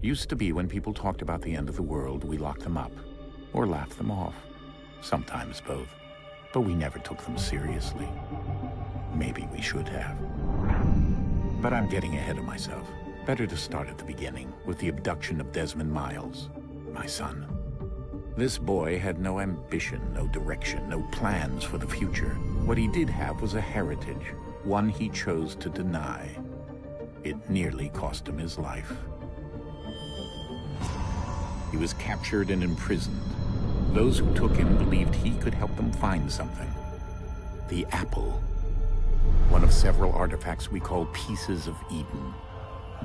Used to be when people talked about the end of the world, we locked them up, or laughed them off. Sometimes both. But we never took them seriously. Maybe we should have. But I'm getting ahead of myself. Better to start at the beginning, with the abduction of Desmond Miles, my son. This boy had no ambition, no direction, no plans for the future. What he did have was a heritage, one he chose to deny. It nearly cost him his life. He was captured and imprisoned. Those who took him believed he could help them find something. The apple. One of several artifacts we call pieces of Eden.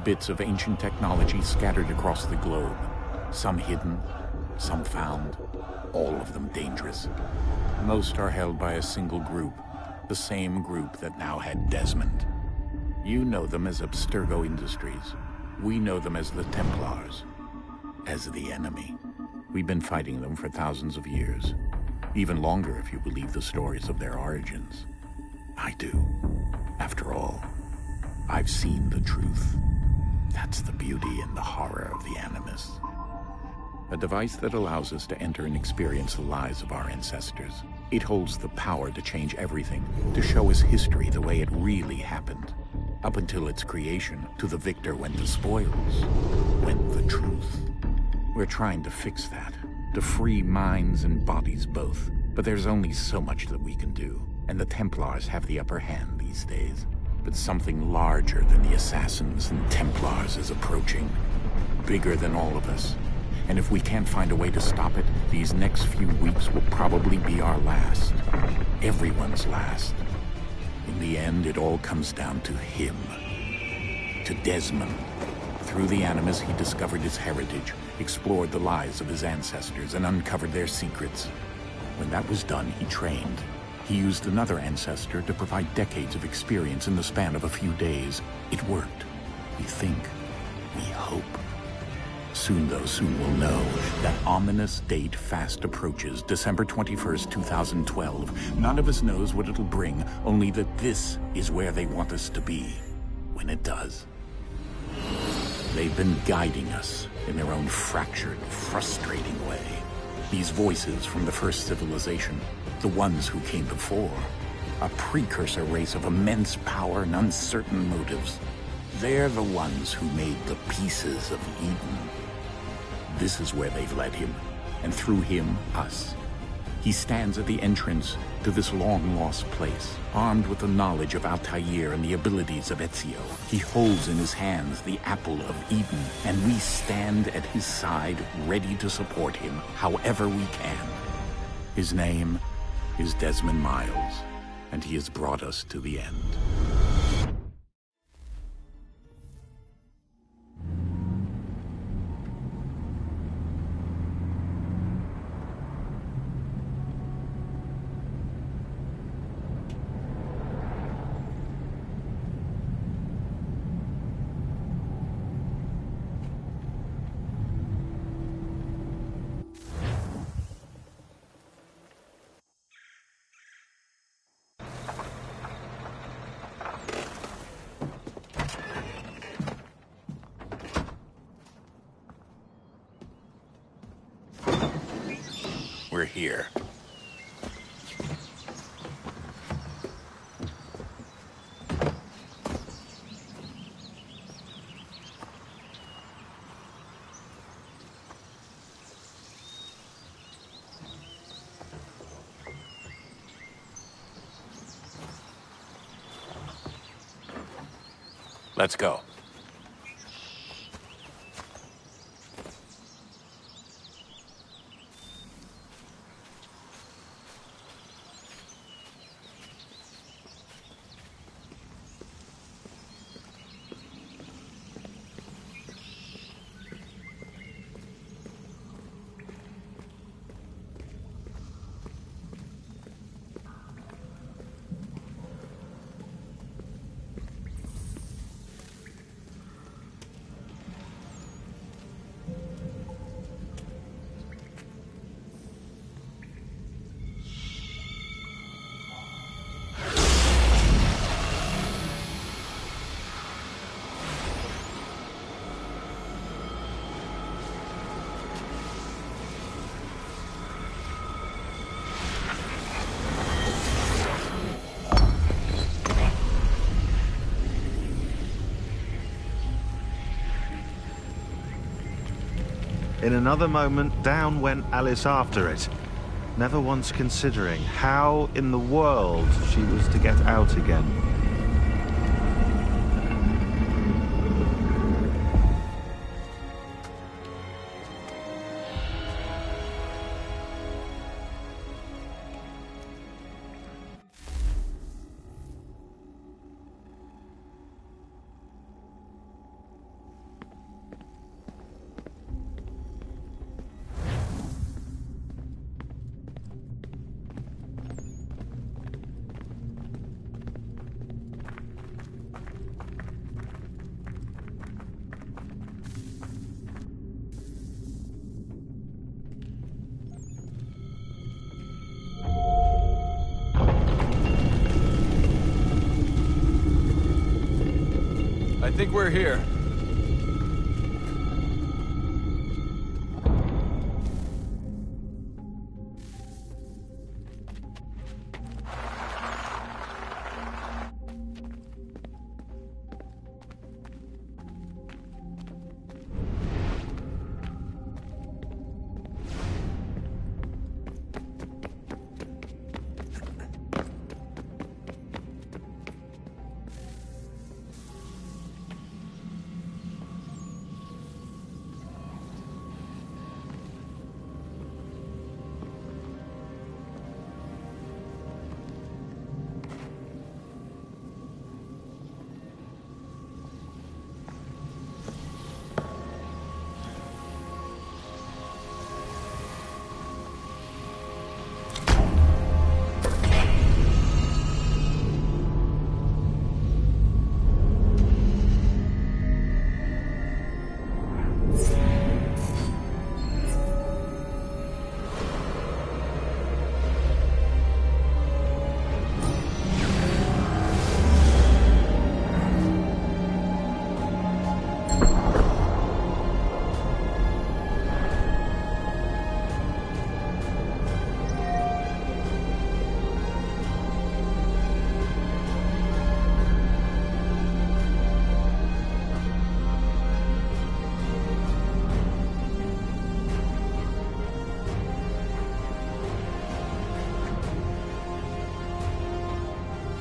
Bits of ancient technology scattered across the globe. Some hidden, some found, all of them dangerous. Most are held by a single group, the same group that now had Desmond. You know them as Abstergo Industries. We know them as the Templars, as the enemy. We've been fighting them for thousands of years, even longer if you believe the stories of their origins. I do. After all, I've seen the truth. That's the beauty and the horror of the Animus. A device that allows us to enter and experience the lives of our ancestors. It holds the power to change everything, to show us history the way it really happened. Up until its creation, to the victor went the spoils, went the truth. We're trying to fix that, to free minds and bodies both. But there's only so much that we can do, and the Templars have the upper hand these days. But something larger than the Assassins and Templars is approaching, bigger than all of us. And if we can't find a way to stop it, these next few weeks will probably be our last. Everyone's last. In the end, it all comes down to him. To Desmond. Through the Animus, he discovered his heritage, explored the lives of his ancestors, and uncovered their secrets. When that was done, he trained. He used another ancestor to provide decades of experience in the span of a few days. It worked. We think. We hope. Soon, though, soon we'll know. That ominous date fast approaches, December 21st, 2012. None of us knows what it'll bring, only that this is where they want us to be, when it does. They've been guiding us in their own fractured, frustrating way. These voices from the first civilization, the ones who came before, a precursor race of immense power and uncertain motives. They're the ones who made the pieces of Eden. This is where they've led him, and through him, us. He stands at the entrance to this long-lost place, armed with the knowledge of Altair and the abilities of Ezio. He holds in his hands the apple of Eden, and we stand at his side, ready to support him however we can. His name is Desmond Miles, and he has brought us to the end. We're here. Let's go. In another moment, down went Alice after it, never once considering how in the world she was to get out again. I think we're here.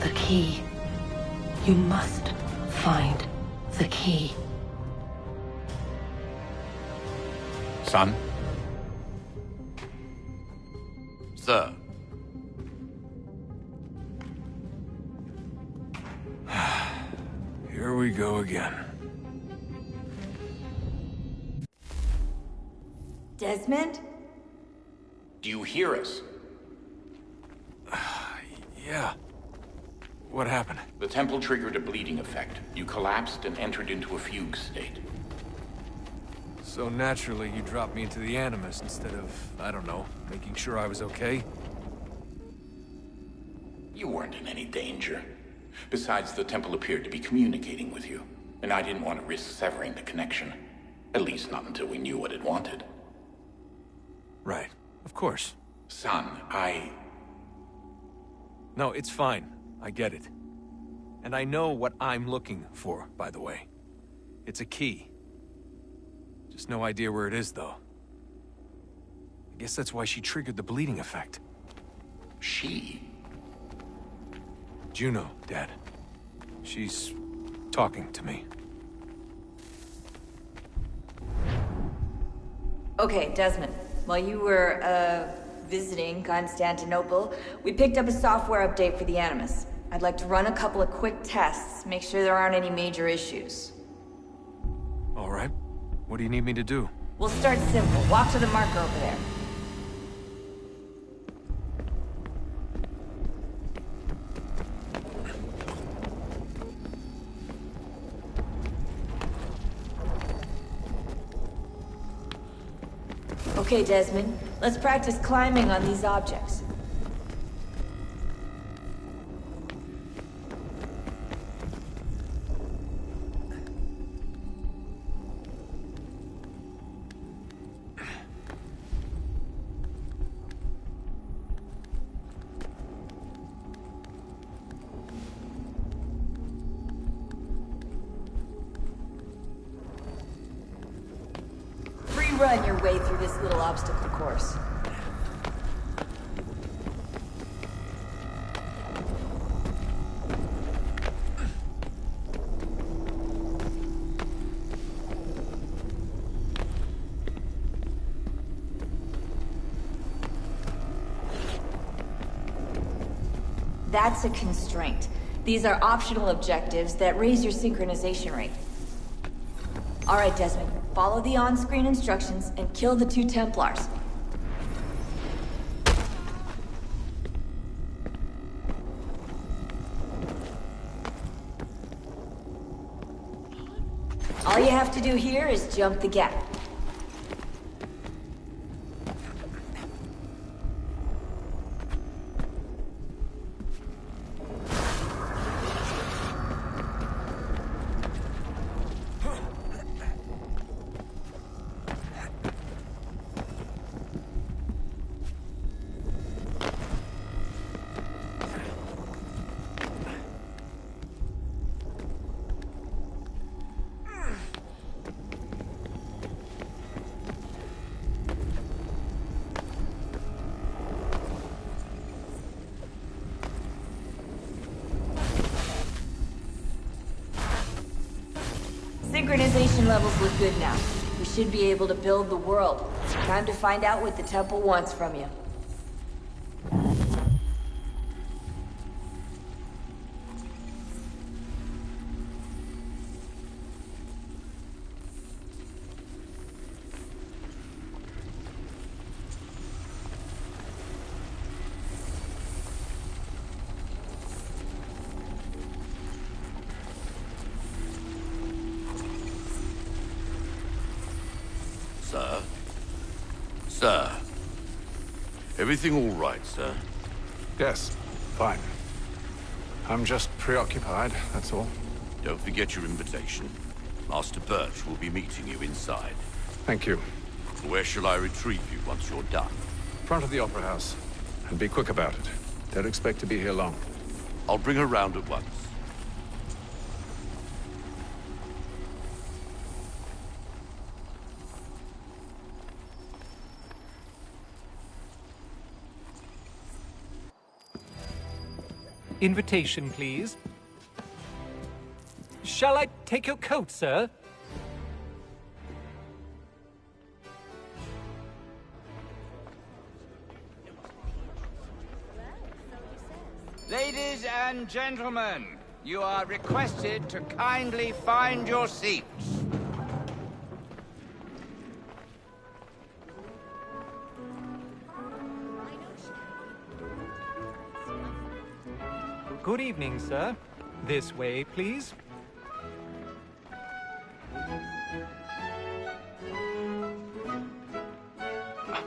The key. You must find the key. Son? Sir. Here we go again. Desmond? Do you hear us? Yeah. What happened? The temple triggered a bleeding effect. You collapsed and entered into a fugue state. So naturally, you dropped me into the Animus instead of, I don't know, making sure I was okay? You weren't in any danger. Besides, the temple appeared to be communicating with you, and I didn't want to risk severing the connection. At least not until we knew what it wanted. Right. Of course. Son, No, it's fine. I get it. And I know what I'm looking for, by the way. It's a key. Just no idea where it is, though. I guess that's why she triggered the bleeding effect. She? Juno, Dad. She's talking to me. Okay, Desmond. While you were, visiting Constantinople, we picked up a software update for the Animus. I'd like to run a couple of quick tests, make sure there aren't any major issues. All right. What do you need me to do? We'll start simple. Walk to the marker over there. Okay, Desmond. Let's practice climbing on these objects. run your way through this little obstacle course. That's a constraint. These are optional objectives that raise your synchronization rate. Alright, Desmond. Follow the on-screen instructions and kill the 2 Templars. All you have to do here is jump the gap. Synchronization levels look good now. We should be able to build the world. Time to find out what the temple wants from you. Sir? Sir? Everything all right, sir? Yes, fine. I'm just preoccupied, that's all. Don't forget your invitation. Master Birch will be meeting you inside. Thank you. Where shall I retrieve you once you're done? Front of the Opera House. And be quick about it. Don't expect to be here long. I'll bring her round at once. Invitation, please. Shall I take your coat, sir? Ladies and gentlemen, you are requested to kindly find your seats. Good evening, sir. This way, please.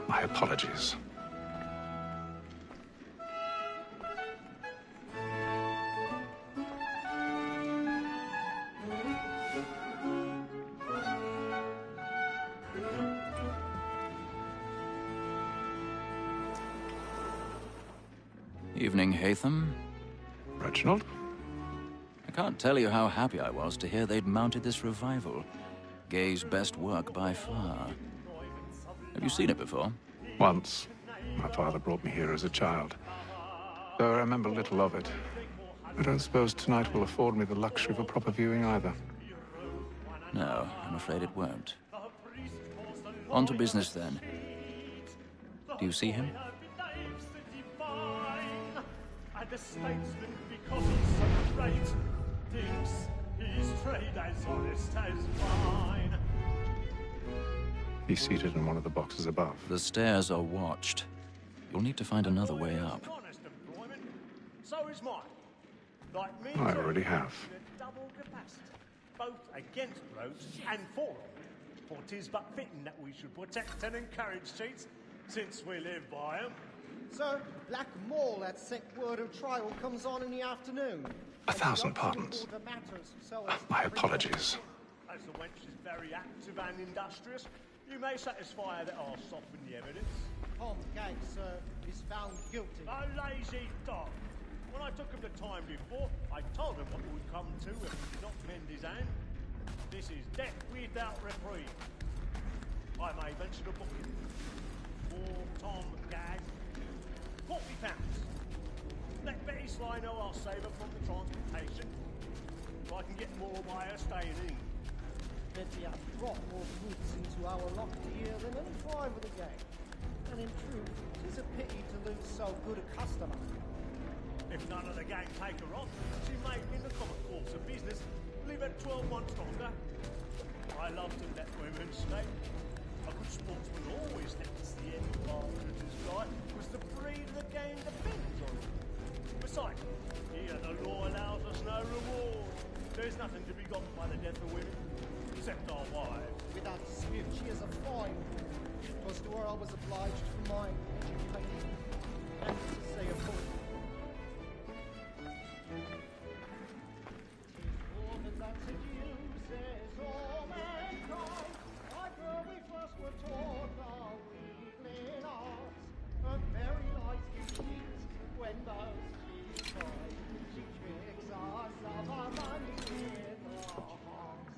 My apologies. Evening, Hatham. Reginald? I can't tell you how happy I was to hear they'd mounted this revival. Gay's best work by far. Have you seen it before? Once. My father brought me here as a child. Though I remember little of it. I don't suppose tonight will afford me the luxury of a proper viewing either. No, I'm afraid it won't. On to business then. Do you see him? The statesman, because he's so great, thinks his trade as honest as mine. He's seated in one of the boxes above. The stairs are watched. You'll need to find another way up. So is mine. Like me, I already have. double capacity, both against roads and for them. For 'tis but fitting that we should protect and encourage cheats, since we live by them. So, Black Mall, that sick word of trial, comes on in the afternoon. 1,000 pardons. My apologies. As the wench is very active and industrious, you may satisfy her that I'll soften the evidence. Tom Gates, is found guilty. A lazy dog. When I took him the time before, I told him what would come to if he did not mend his hand. This is death without reprieve. I may venture to book him. For Tom Gag, £40. Let Betty Sly know I'll save her from the transportation, so I can get more by her staying in. Betty has brought more goods into our locker here than any driver of the gang. And in truth, it is a pity to lose so good a customer. If none of the gang take her on, she may, in the common course of business, live at 12 months longer. I love to let women stay. A good sportsman always lets the end after his life, because the breed of the game depends on it. Besides, here the law allows us no reward. There's nothing to be got by the death of women, except our wives. Without dispute, she is a fine woman. 'Twas to her I was obliged for my education, and to say a point. Woman that seduces all mankind, like her we first were taught the weakling arts. Her very lies give cheat when those she tries. She tricks us of our money with her hearts.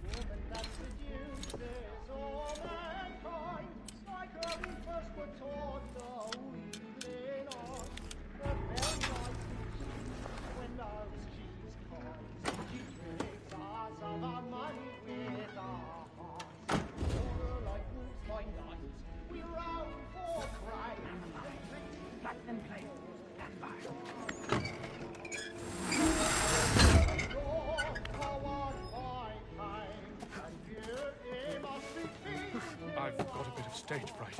Woman that seduces all mankind, like her we first were taught the weakling arts. Her very lies give cheat when those she's cries. She tricks us of our money with our hearts. Order like wolves by night, we roam for prey. Let them play. Stand by. I've got a bit of stage fright.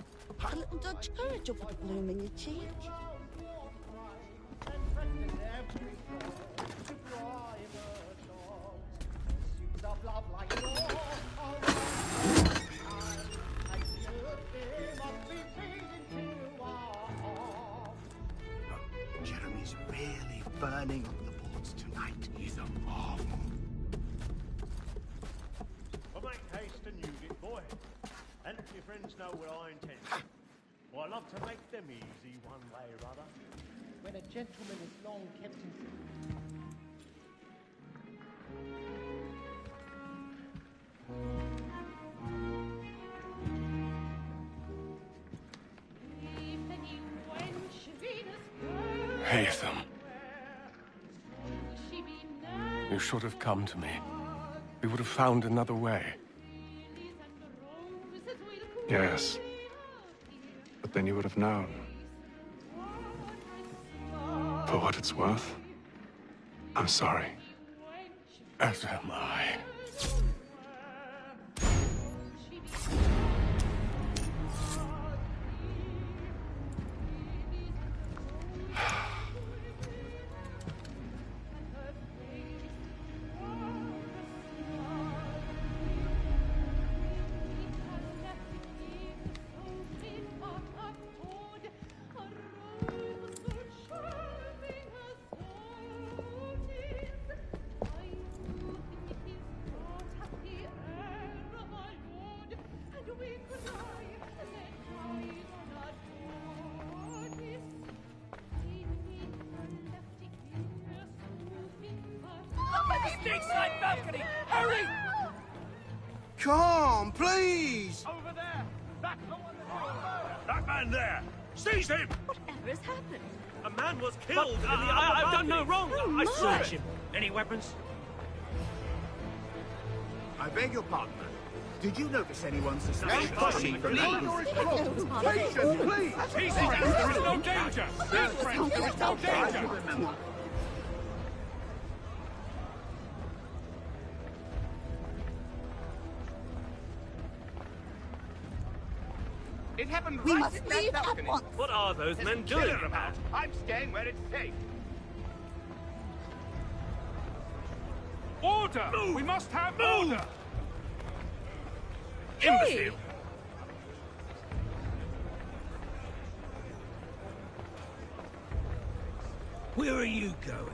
A little Dutch courage over the bloom in your cheek. Jeremy's really burning up the boards tonight. He's a marvel. But make haste and use it, boy. And your friends know what I intend. Well, I love to make them easy one way or other. When a gentleman is long kept in Haytham. You should have come to me. We would have found another way. Yes. But then you would have known. For what it's worth, I'm sorry. As am I. Stateside balcony! Hurry! Come, please! Over there! That man there! Seize him! Whatever has happened? A man was killed in the I've done no wrong! I saw my. him! Any weapons? I beg your pardon, man. Did you notice anyone suspicious? Patience, please! Easy, there is no danger! Please, friends, there is no danger! It happened We right must in that leave at balcony. once. What are those men There's a doing killer about? I'm staying where it's safe. Order! Move! We must have Move! order! Imbecile! Where are you going?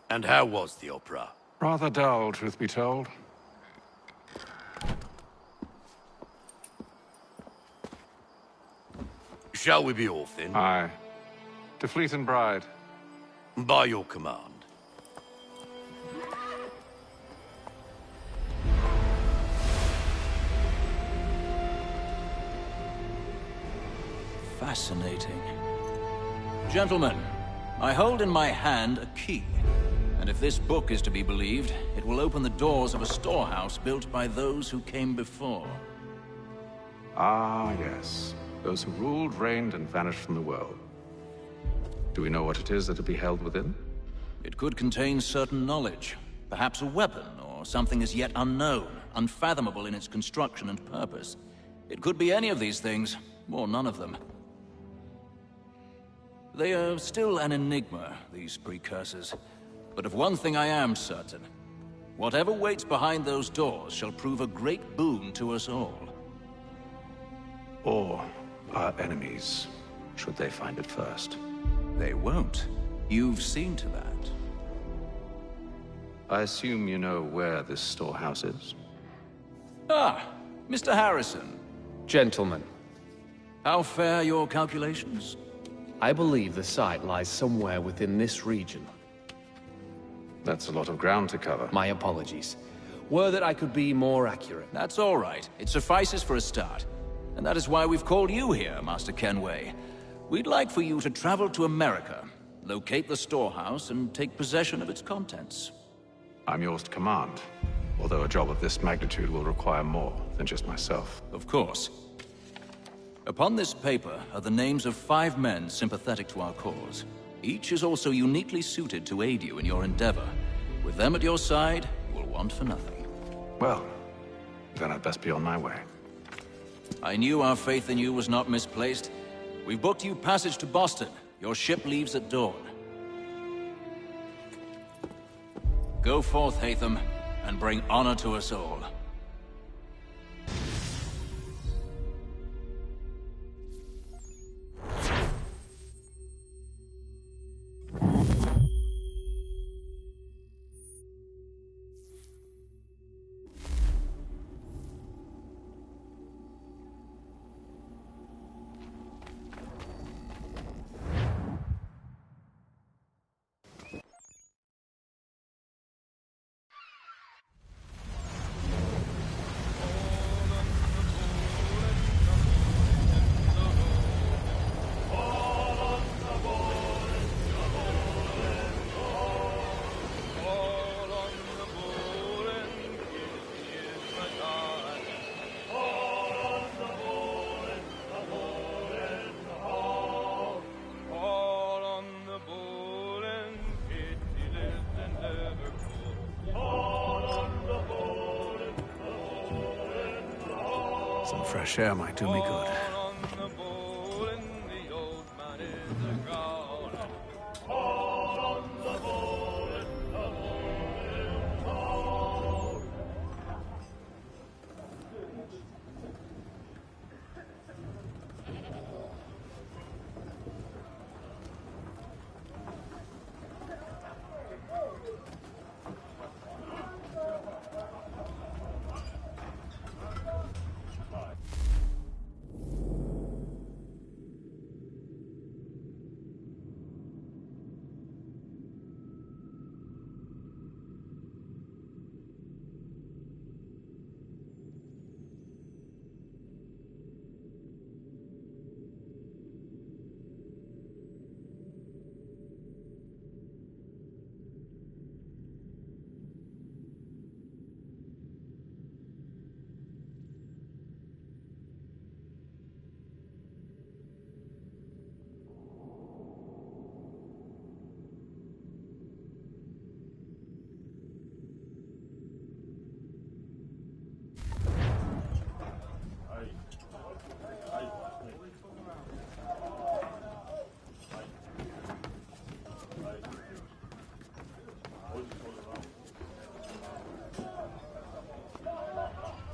And how was the opera? Rather dull, truth be told. Shall we be off then? Aye. To Fleet and Bride. By your command. Fascinating. Gentlemen, I hold in my hand a key. And if this book is to be believed, it will open the doors of a storehouse built by those who came before. Ah, yes. Those who ruled, reigned, and vanished from the world. Do we know what it is that will be held within? It could contain certain knowledge. Perhaps a weapon, or something as yet unknown, unfathomable in its construction and purpose. It could be any of these things, or none of them. They are still an enigma, these precursors. But of one thing I am certain. Whatever waits behind those doors shall prove a great boon to us all. Or our enemies, should they find it first. They won't. You've seen to that. I assume you know where this storehouse is? Ah, Mr. Harrison. Gentlemen. How fare your calculations? I believe the site lies somewhere within this region. That's a lot of ground to cover. My apologies. Were that I could be more accurate. That's all right. It suffices for a start. And that is why we've called you here, Master Kenway. We'd like for you to travel to America, locate the storehouse, and take possession of its contents. I'm yours to command, although a job of this magnitude will require more than just myself. Of course. Upon this paper are the names of 5 men sympathetic to our cause. Each is also uniquely suited to aid you in your endeavor. With them at your side, you will want for nothing. Well, then I'd best be on my way. I knew our faith in you was not misplaced. We've booked you passage to Boston. Your ship leaves at dawn. Go forth, Hatham, and bring honor to us all. Some fresh air might do me good.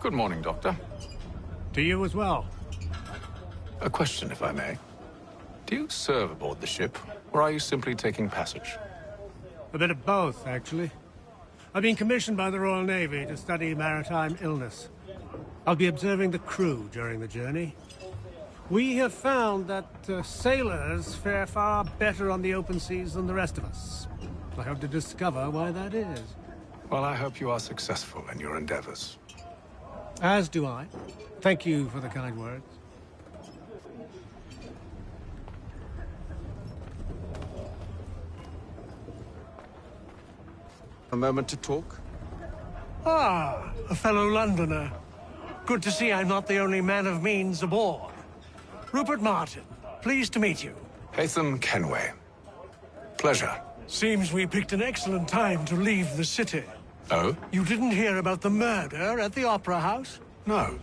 Good morning, Doctor. To you as well. A question, if I may. Do you serve aboard the ship, or are you simply taking passage? A bit of both, actually. I've been commissioned by the Royal Navy to study maritime illness. I'll be observing the crew during the journey. We have found that sailors fare far better on the open seas than the rest of us. I hope to discover why that is. Well, I hope you are successful in your endeavors. As do I. Thank you for the kind words. A moment to talk? Ah, a fellow Londoner. Good to see I'm not the only man of means aboard. Rupert Martin, pleased to meet you. Haytham Kenway. Pleasure. Seems we picked an excellent time to leave the city. Oh? You didn't hear about the murder at the Opera House? No.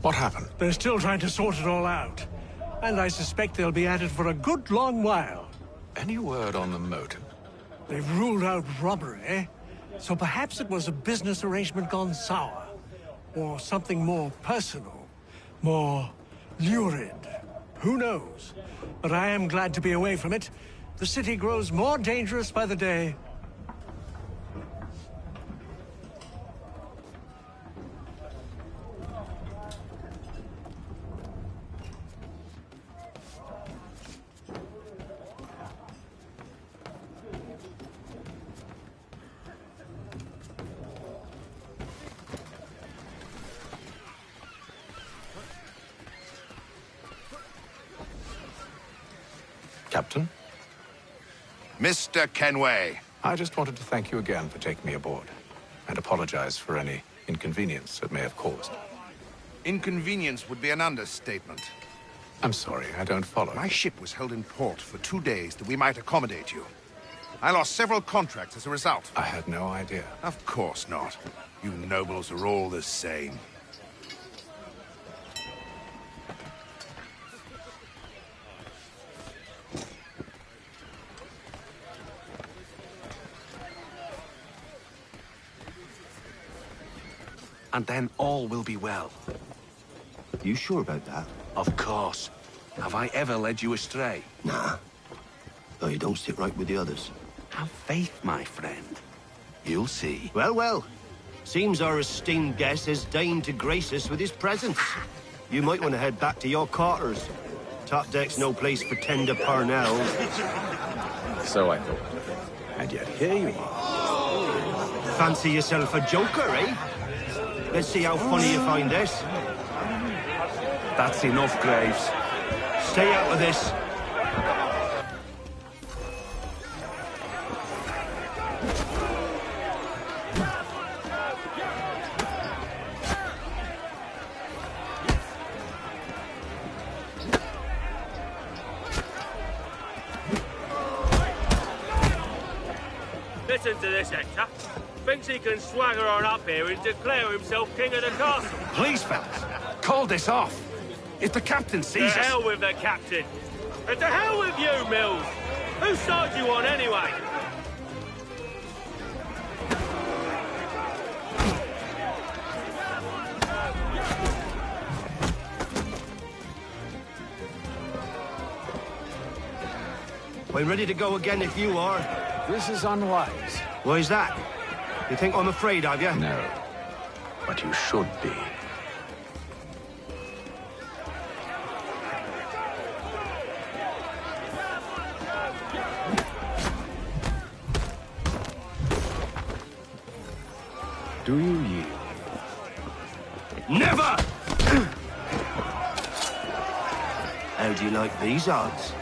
What happened? They're still trying to sort it all out. And I suspect they'll be at it for a good long while. Any word on the motive? They've ruled out robbery, so perhaps it was a business arrangement gone sour. Or something more personal, more lurid. Who knows? But I am glad to be away from it. The city grows more dangerous by the day. Captain? Mr. Kenway. I just wanted to thank you again for taking me aboard, and apologize for any inconvenience it may have caused. Inconvenience would be an understatement. I'm sorry, I don't follow. My ship was held in port for 2 days that we might accommodate you. I lost several contracts as a result. I had no idea. Of course not. You nobles are all the same. And then all will be well. You sure about that? Of course. Have I ever led you astray? Nah. Though you don't sit right with the others. Have faith, my friend. You'll see. Well, well. Seems our esteemed guest has deigned to grace us with his presence. You might want to head back to your quarters. Top deck's no place for tender parnells. So I thought. And yet here you are. Fancy yourself a joker, eh? Let's see how funny you find this. That's enough, Graves. Stay out of this. Listen to this, Hector. Thinks he can swagger on up here and declare himself king of the castle. Please, fellas, call this off. If the captain sees us... To hell with the captain. And to hell with you, Mills. Whose side you on, anyway? I'm ready to go again if you are. This is unwise. Why's that? You think I'm afraid of you? No. But you should be. Do you yield? Never! How do you like these odds?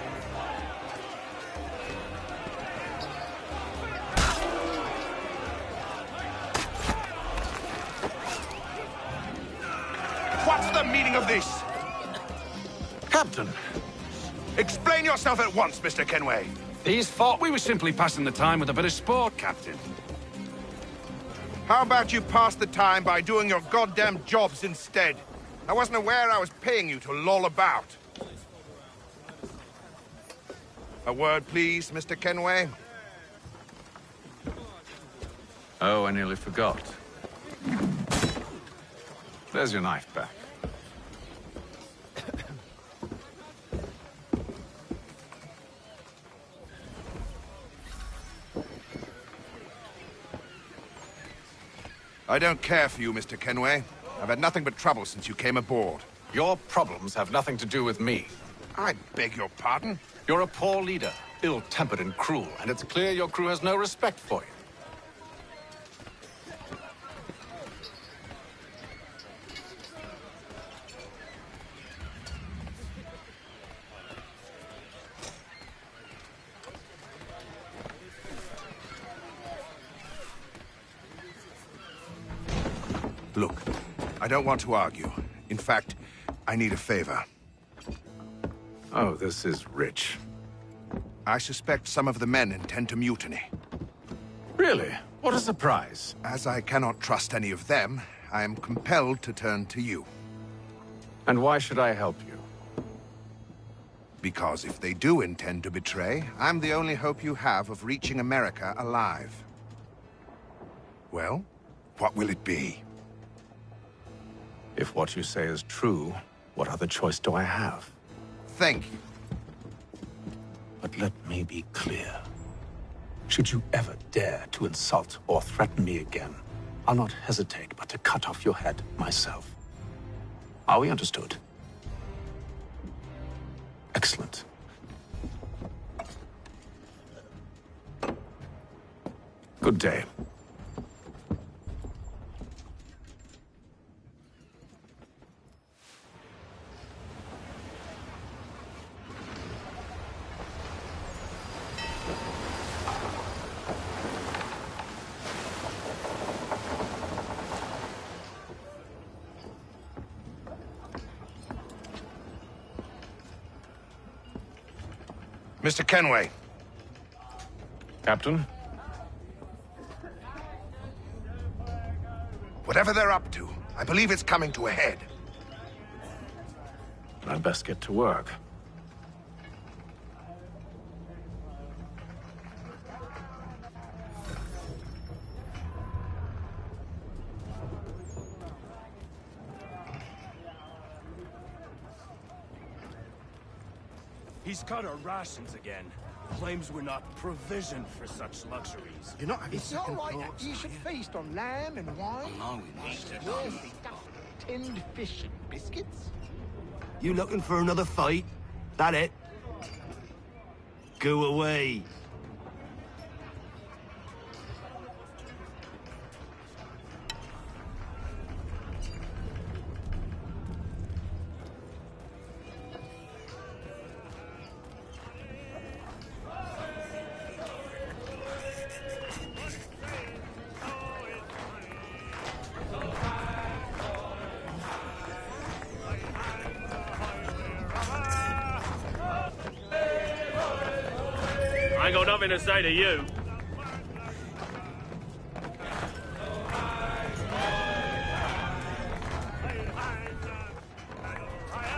What's the meaning of this? Captain! Explain yourself at once, Mr. Kenway. These thought we were simply passing the time with a bit of sport, Captain. How about you pass the time by doing your goddamn jobs instead? I wasn't aware I was paying you to loll about. A word, please, Mr. Kenway. Oh, I nearly forgot. There's your knife back. I don't care for you, Mr. Kenway. I've had nothing but trouble since you came aboard. Your problems have nothing to do with me. I beg your pardon? You're a poor leader, ill-tempered and cruel, and it's clear your crew has no respect for you. Look, I don't want to argue. In fact, I need a favor. Oh, this is rich. I suspect some of the men intend to mutiny. Really? What a surprise. As I cannot trust any of them, I am compelled to turn to you. And why should I help you? Because if they do intend to betray, I'm the only hope you have of reaching America alive. Well, what will it be? If what you say is true, what other choice do I have? Thank you. But let me be clear. Should you ever dare to insult or threaten me again, I'll not hesitate but to cut off your head myself. Are we understood? Excellent. Good day. Mr. Kenway. Captain? Whatever they're up to, I believe it's coming to a head. I'd best get to work. He's cut our rations again. Claims we're not provisioned for such luxuries. You're not having It's not second like thoughts, you are should you? feast on lamb and wine. No, we need to. Yes, tinned fish and biscuits. You looking for another fight? That it? Go away. I ain't got nothing to say to you.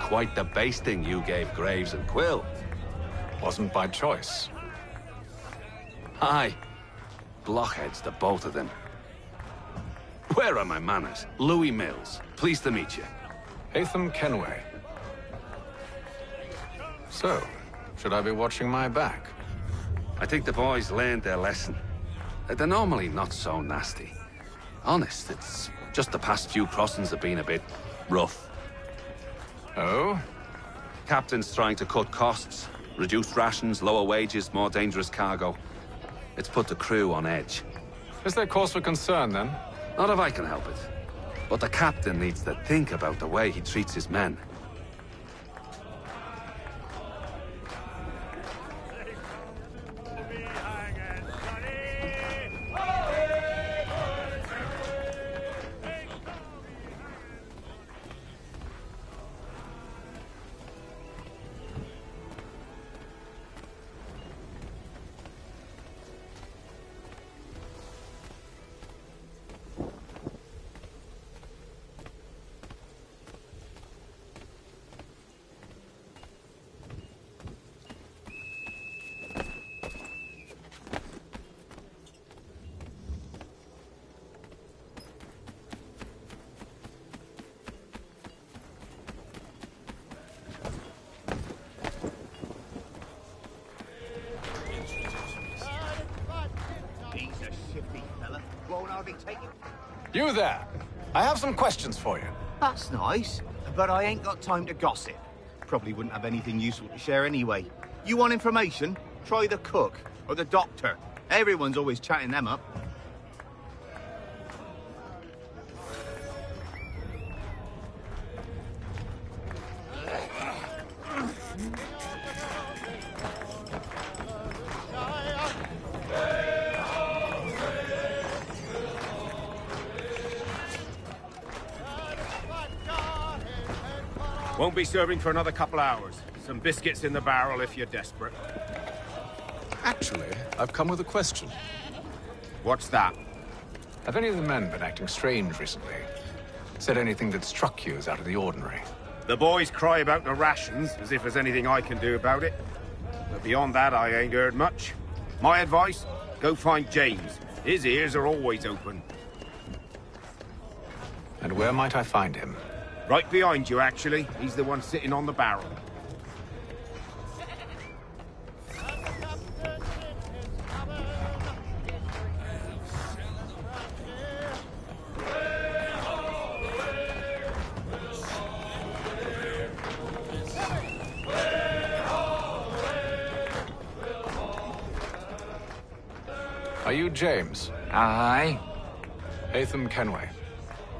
Quite the basting you gave Graves and Quill. Wasn't by choice. Aye. Blockheads, the both of them. Where are my manners? Louis Mills. Pleased to meet you. Hatham Kenway. So, should I be watching my back? I think the boys learned their lesson. They're normally not so nasty. Honest, it's just the past few crossings have been a bit rough. Oh? Captain's trying to cut costs. Reduced rations, lower wages, more dangerous cargo. It's put the crew on edge. Is there cause for concern, then? Not if I can help it. But the captain needs to think about the way he treats his men. He's a shifty fella. Won't hardly take it. You there. I have some questions for you. That's nice, but I ain't got time to gossip. Probably wouldn't have anything useful to share anyway. You want information? Try the cook or the doctor. Everyone's always chatting them up. Won't be serving for another couple hours. Some biscuits in the barrel if you're desperate. Actually, I've come with a question. What's that? Have any of the men been acting strange recently? Said anything that struck you as out of the ordinary? The boys cry about the rations, as if there's anything I can do about it. But beyond that, I ain't heard much. My advice? Go find James. His ears are always open. And where might I find him? Right behind you, actually. He's the one sitting on the barrel. Are you James? Aye. Hatham Kenway.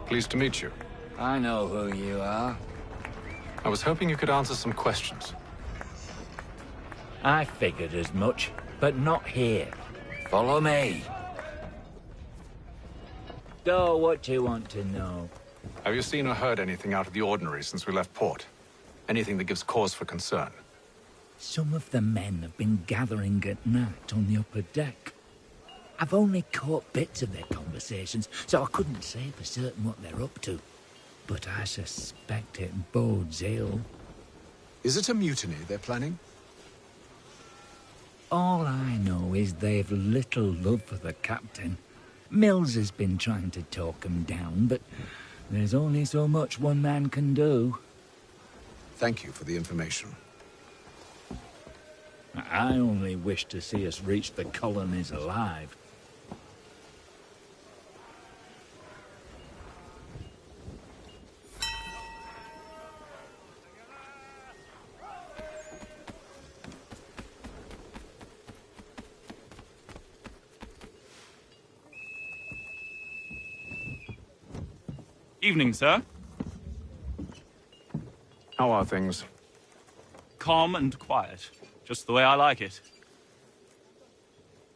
Pleased to meet you. I know who you are. I was hoping you could answer some questions. I figured as much, but not here. Follow me. So, what do you want to know? Have you seen or heard anything out of the ordinary since we left port? Anything that gives cause for concern? Some of the men have been gathering at night on the upper deck. I've only caught bits of their conversations, so I couldn't say for certain what they're up to. But I suspect it bodes ill. Is it a mutiny they're planning? All I know is they've little love for the captain. Mills has been trying to talk him down, but there's only so much one man can do. Thank you for the information. I only wish to see us reach the colonies alive. Evening, sir. How are things? Calm and quiet. Just the way I like it.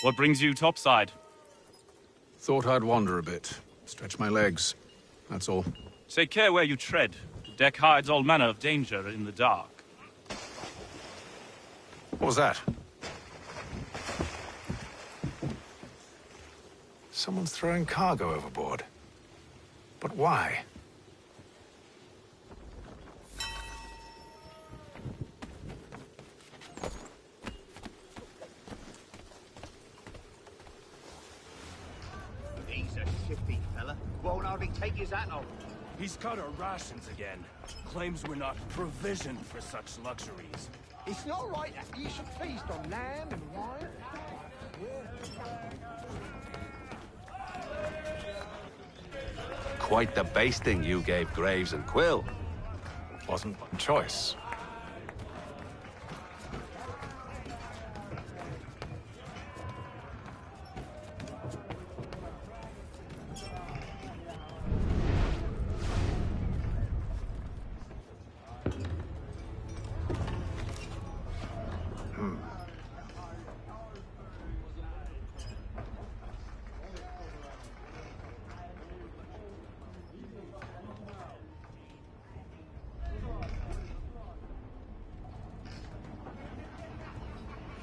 What brings you topside? Thought I'd wander a bit. Stretch my legs. That's all. Take care where you tread. The deck hides all manner of danger in the dark. What was that? Someone's throwing cargo overboard. But why? He's a shifty fella. Won't hardly take his hat off. He's cut our rations again. Claims we're not provisioned for such luxuries. It's not right that you should feast on lamb and wine. Quite the basting you gave Graves and Quill. Wasn't one choice.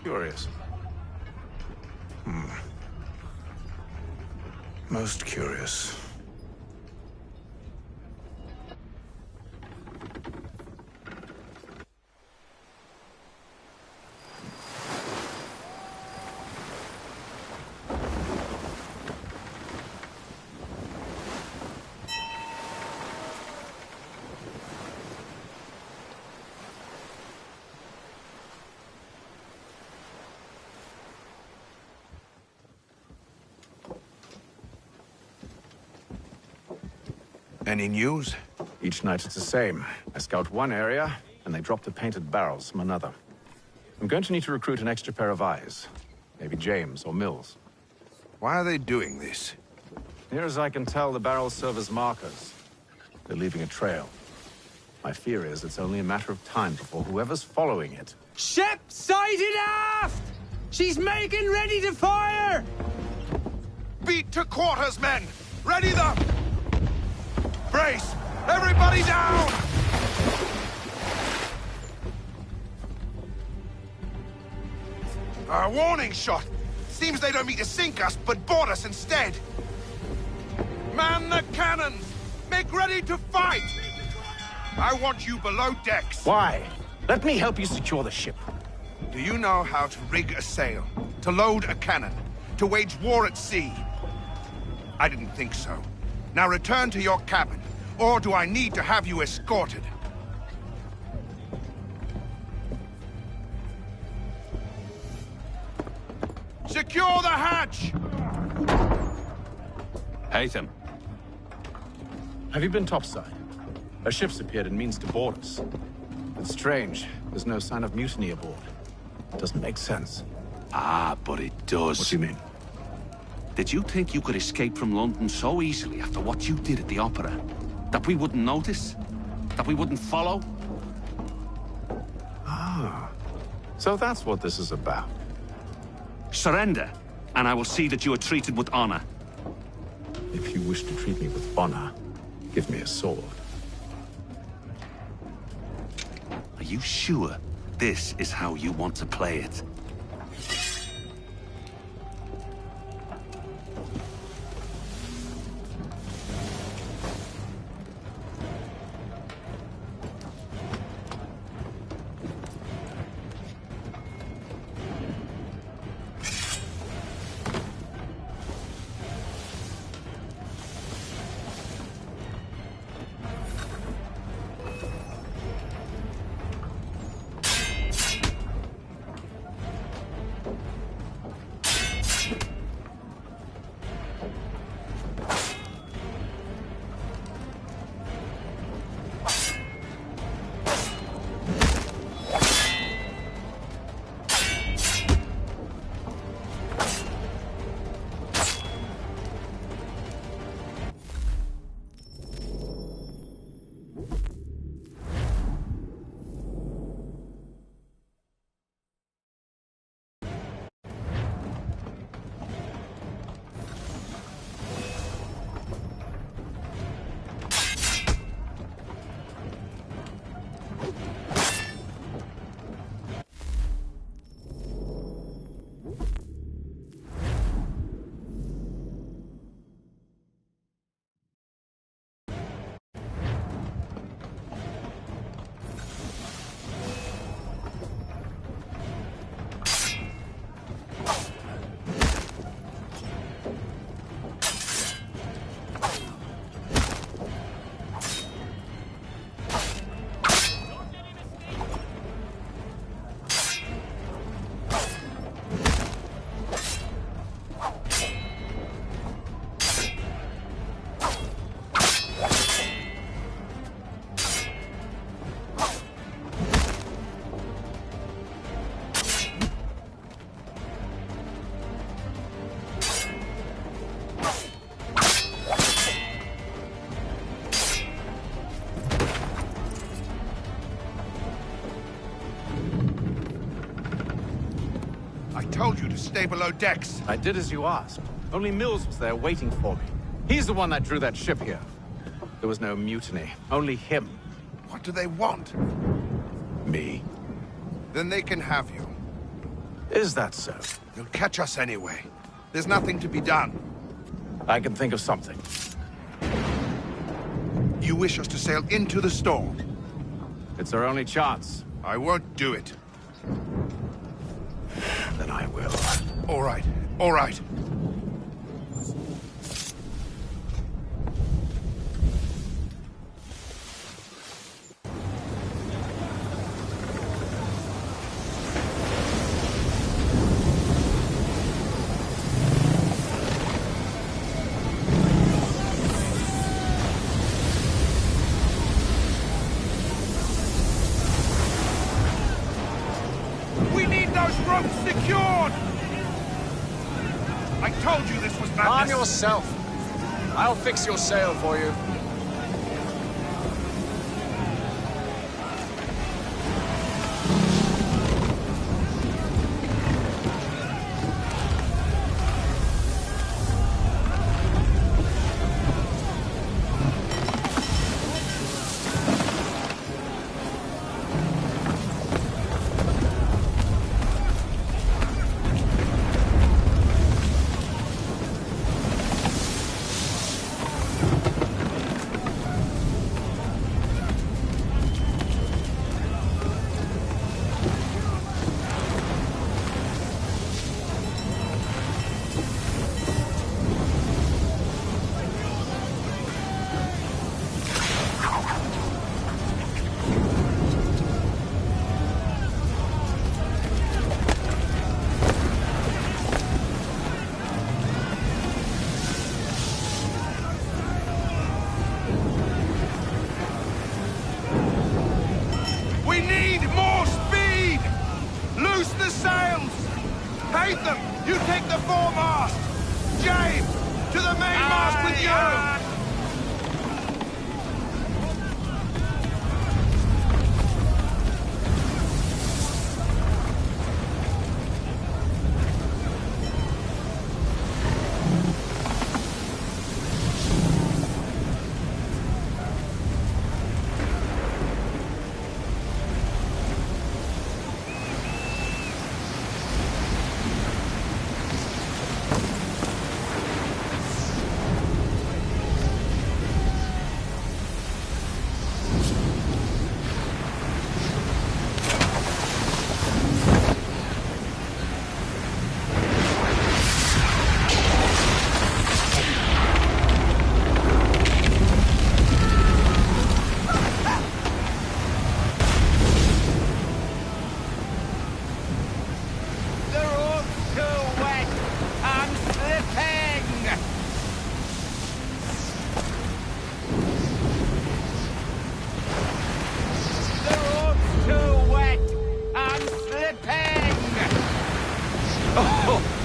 Curious. Most curious. Any news? Each night it's the same. I scout one area, and they drop the painted barrels from another. I'm going to need to recruit an extra pair of eyes. Maybe James or Mills. Why are they doing this? Near as I can tell, the barrels serve as markers. They're leaving a trail. My fear is it's only a matter of time before whoever's following it... Ship sighted aft! She's making ready to fire! Beat to quarters, men! Ready the... Brace! Everybody down! A warning shot! Seems they don't mean to sink us, but board us instead! Man the cannons! Make ready to fight! I want you below decks. Why? Let me help you secure the ship. Do you know how to rig a sail? To load a cannon? To wage war at sea? I didn't think so. Now return to your cabin, or do I need to have you escorted? Secure the hatch! Haytham. Have you been topside? A ship's appeared and means to board us. It's strange. There's no sign of mutiny aboard. It doesn't make sense. Ah, but it does. What do you mean? Did you think you could escape from London so easily after what you did at the opera? That we wouldn't notice? That we wouldn't follow? Ah. So that's what this is about. Surrender, and I will see that you are treated with honor. If you wish to treat me with honor, give me a sword. Are you sure this is how you want to play it? Told you to stay below decks. I did as you asked. Only Mills was there waiting for me. He's the one that drew that ship here. There was no mutiny, only him. What do they want? Me. Then they can have you. Is that so? They'll catch us anyway. There's nothing to be done. I can think of something. You wish us to sail into the storm? It's our only chance. I won't do it. Then I will. All right. All right. secured! I told you this was madness. Calm yourself. I'll fix your sail for you. We need more speed! Loose the sails! Haytham, you take the foremast! James, to the mainmast with you!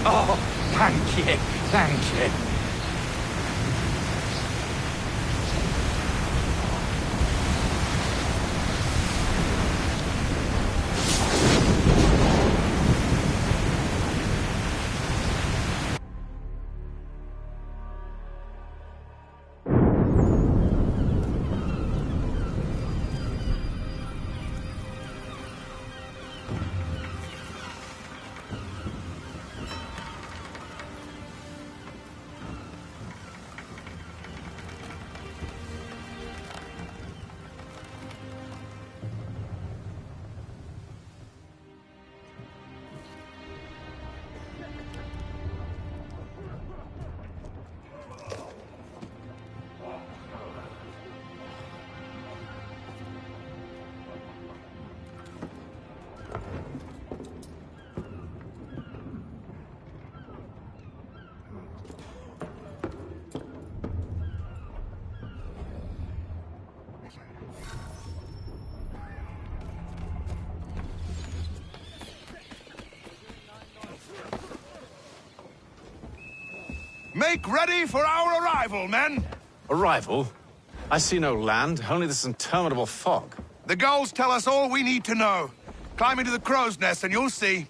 Oh, thank you, thank you. Make ready for our arrival, men! Arrival? I see no land, only this interminable fog. The gulls tell us all we need to know. Climb into the crow's nest and you'll see.